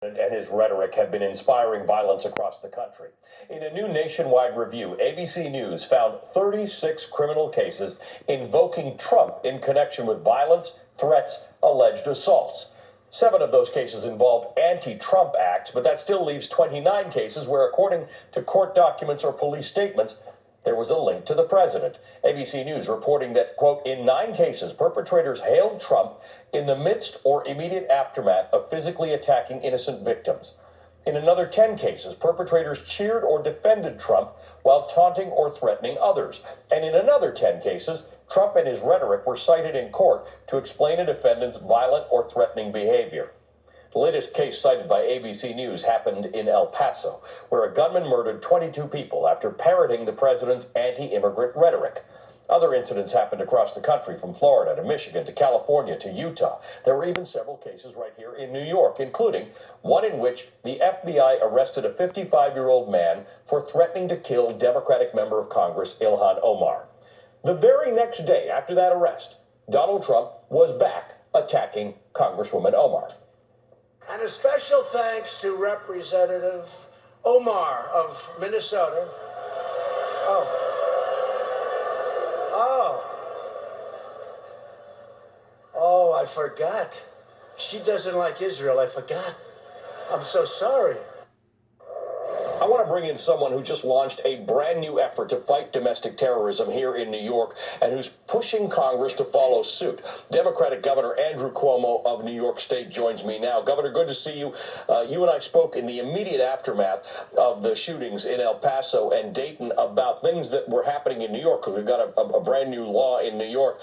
And his rhetoric have been inspiring violence across the country. In a new nationwide review, ABC News found 36 criminal cases invoking Trump in connection with violence, threats, alleged assaults. 7 of those cases involved anti-Trump acts, but that still leaves 29 cases where, according to court documents or police statements, there was a link to the president. ABC News reporting that, quote, in 9 cases, perpetrators hailed Trump in the midst or immediate aftermath of physically attacking innocent victims. In another 10 cases, perpetrators cheered or defended Trump while taunting or threatening others. And in another 10 cases, Trump and his rhetoric were cited in court to explain a defendant's violent or threatening behavior. The latest case cited by ABC News happened in El Paso, where a gunman murdered 22 people after parroting the president's anti-immigrant rhetoric. Other incidents happened across the country, from Florida to Michigan to California to Utah. There were even several cases right here in New York, including one in which the FBI arrested a 55-year-old man for threatening to kill Democratic member of Congress Ilhan Omar. The very next day after that arrest, Donald Trump was back attacking Congresswoman Omar. And a special thanks to Representative Omar of Minnesota. Oh, I forgot. She doesn't like Israel. I forgot. I'm so sorry. I want to bring in someone who just launched a brand new effort to fight domestic terrorism here in New York and who's pushing Congress to follow suit. Democratic Governor Andrew Cuomo of New York State joins me now. Governor, good to see you. You and I spoke in the immediate aftermath of the shootings in El Paso and Dayton about things that were happening in New York, because we've got a brand new law in New York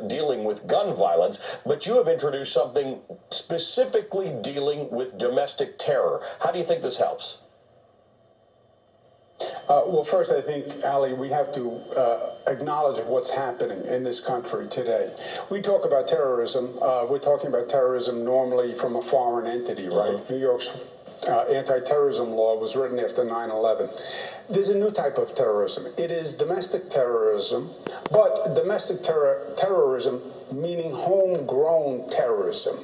dealing with gun violence. But you have introduced something specifically dealing with domestic terror. How do you think this helps? Well, first, I think, Ali, we have to acknowledge what's happening in this country today. We talk about terrorism. We're talking about terrorism normally from a foreign entity, right? New York's anti-terrorism law was written after 9/11. There's a new type of terrorism. It is domestic terrorism, but domestic terrorism meaning homegrown terrorism.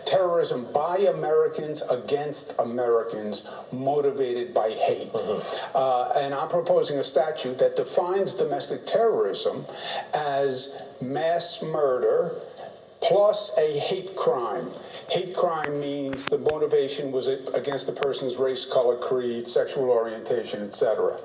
Terrorism by Americans against Americans motivated by hate. And I'm proposing a statute that defines domestic terrorism as mass murder plus a hate crime. Hate crime means the motivation was against the person's race, color, creed, sexual orientation, etc.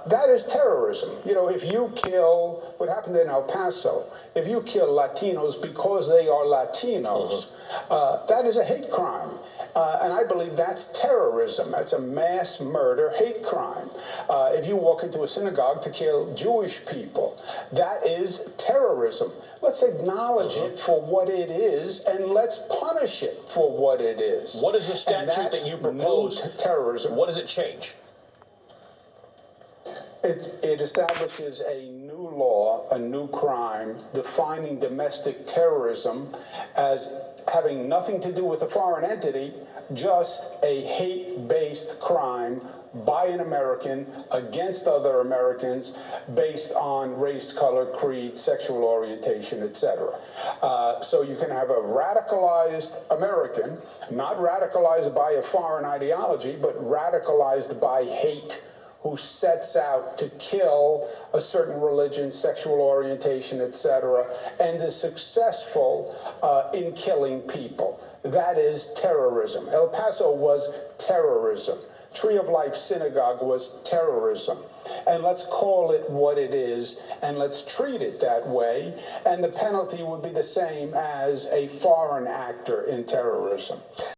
That is terrorism. You know, if you kill, what happened in El Paso, if you kill Latinos because they are Latinos, that is a hate crime. And I believe that's terrorism. That's a mass murder hate crime. If you walk into a synagogue to kill Jewish people, that is terrorism. Let's acknowledge it for what it is, and let's punish it for what it is. What is the statute that you propose? Terrorism. What does it change? It establishes a new law, a new crime, defining domestic terrorism as having nothing to do with a foreign entity, just a hate-based crime by an American against other Americans based on race, color, creed, sexual orientation, etc. So you can have a radicalized American, not radicalized by a foreign ideology, but radicalized by hate, who sets out to kill a certain religion, sexual orientation, etc., and is successful in killing people. That is terrorism. El Paso was terrorism. Tree of Life Synagogue was terrorism. And let's call it what it is, and let's treat it that way, and the penalty would be the same as a foreign actor in terrorism.